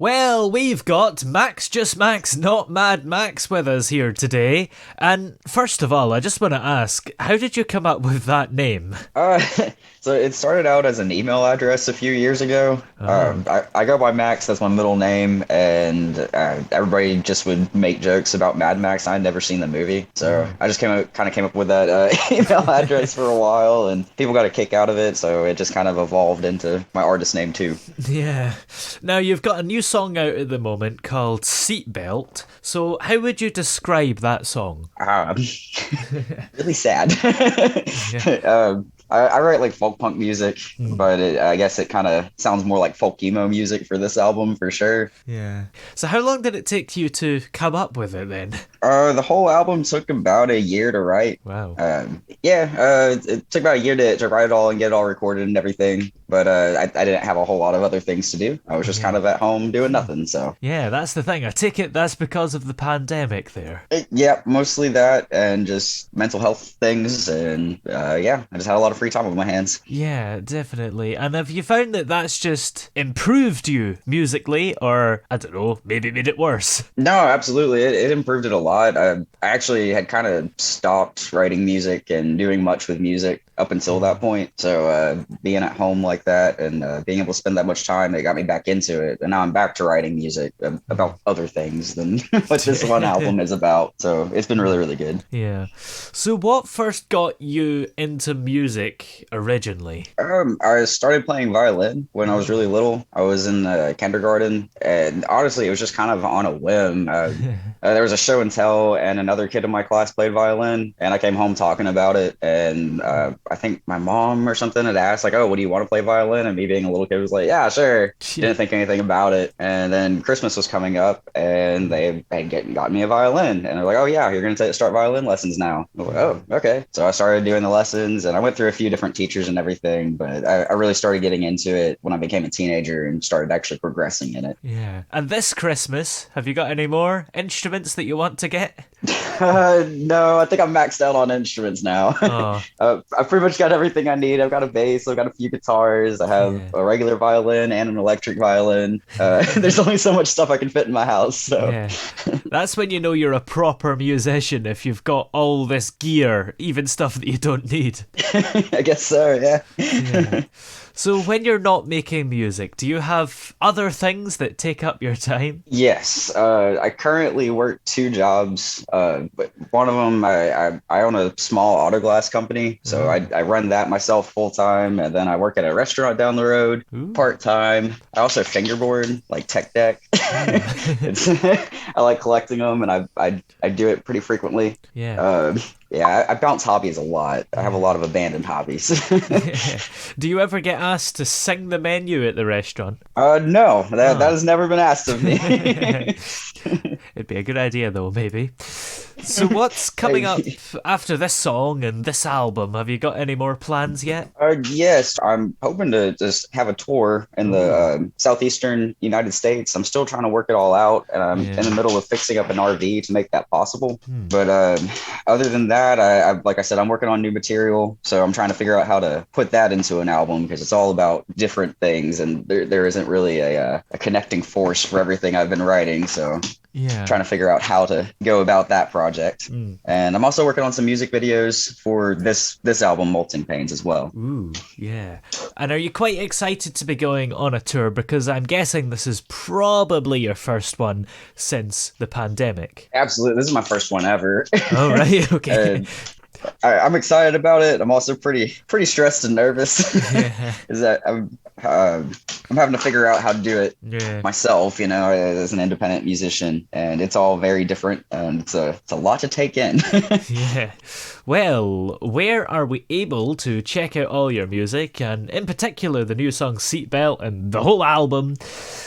Well, we've got Max Just Max Not Mad Max with us here today. And first of all, I just want to ask, how did you come up with that name? Uh, so it started out as an email address a few years ago. Oh, I go by Max, that's my middle name, and everybody just would make jokes about Mad Max. I'd never seen the movie, so oh. I just kind of came up with that email address for a while, and people got a kick out of it, so it just kind of evolved into my artist name too. Yeah. Now, you've got a new song out at the moment called Seatbelt. So, how would you describe that song? Um, really sad. Yeah. I write like folk punk music, Hmm. but I guess it kind of sounds more like folk emo music for this album for sure. Yeah. So, how long did it take you to come up with it then? The whole album took about a year to write. Wow. It took about a year to write it all and get it all recorded and everything. But I didn't have a whole lot of other things to do. I was just kind Yeah. of at home doing nothing. So, Yeah, that's the thing. I take it that's because of the pandemic there. yeah, mostly that and just mental health things. And yeah, I just had a lot of free time with my hands. Yeah, definitely. And have you found that that's just improved you musically, or I don't know, maybe made it worse? No, absolutely. It improved it a lot. I actually had kind of stopped writing music and doing much with music up until that Mm. point. So being at home like that and being able to spend that much time, it got me back into it. And now I'm back to writing music Mm. about other things than what this one album is about. So it's been really, really good. Yeah. So, what first got you into music originally? I started playing violin when I was Mm. really little. I was in kindergarten, and honestly, it was just kind of on a whim. There was a show and tell, and another kid in my class played violin, and I came home talking about it. And I think my mom or something had asked, like, "Oh, what do you want to play violin?" And me being a little kid was like, "Yeah, sure." Yeah. Didn't think anything about it. And then Christmas was coming up, and they had got me a violin, and they're like, "Oh yeah, you're gonna start violin lessons now." I was like, "Oh, okay." So I started doing the lessons, and I went through a few different teachers and everything, but I really started getting into it when I became a teenager and started actually progressing in it. Yeah. And this Christmas, have you got any more instruments that you want to get? No, I think I'm maxed out on instruments now. Oh, I've pretty much got everything I need. I've got a bass, I've got a few guitars, I have yeah. a regular violin and an electric violin. There's only so much stuff I can fit in my house, so Yeah. That's when you know you're a proper musician if you've got all this gear, even stuff that you don't need. I guess so, yeah. Yeah. So when you're not making music, do you have other things that take up your time? Yes, I currently work two jobs. But one of them, I own a small auto glass company, so Oh. I run that myself full time, and then I work at a restaurant down the road Ooh. part time. I also fingerboard like tech deck. Ooh. It's I like collecting them, and I do it pretty frequently. Yeah. Um, yeah, I bounce hobbies a lot. I have a Yeah. lot of abandoned hobbies. Do you ever get asked to sing the menu at the restaurant? No, that Oh. has never been asked of me. It'd be a good idea though, maybe. So what's coming up Hey, after this song and this album? Have you got any more plans yet? yes, I'm hoping to just have a tour in the Ooh. southeastern United States. I'm still trying to work it all out, and I'm in the Yeah. middle of fixing up an RV to make that possible. Hmm. But other than that, like I said, I'm working on new material, so I'm trying to figure out how to put that into an album because it's all about different things, and there isn't really a connecting force for everything I've been writing. So Yeah. trying to figure out how to go about that project. Hmm. And I'm also working on some music videos for this album, Molting Pains, as well. Ooh, yeah. And are you quite excited to be going on a tour? Because I'm guessing this is probably your first one since the pandemic. Absolutely, this is my first one ever. Oh, right. Okay. And I'm excited about it. I'm also pretty stressed and nervous. Yeah. Is that I'm having to figure out how to do it Yeah. myself, as an independent musician, and it's all very different, and it's a lot to take in. Yeah. Well, where are we able to check out all your music, and in particular the new song Seatbelt and the whole album?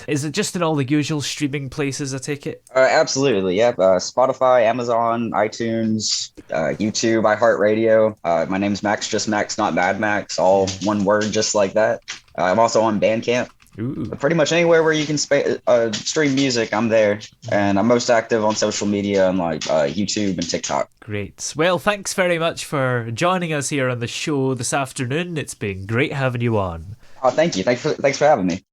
Is it just in all the usual streaming places, I take it? Absolutely, yep. Spotify, Amazon, iTunes, YouTube, iHeartRadio. My name's Max, just Max, not Mad Max, all Yeah. one word, just like that. I'm also on Bandcamp. Ooh. Pretty much anywhere where you can stream music, I'm there. And I'm most active on social media on like YouTube and TikTok. Great. Well, thanks very much for joining us here on the show this afternoon. It's been great having you on. Oh, thank you. Thanks for having me.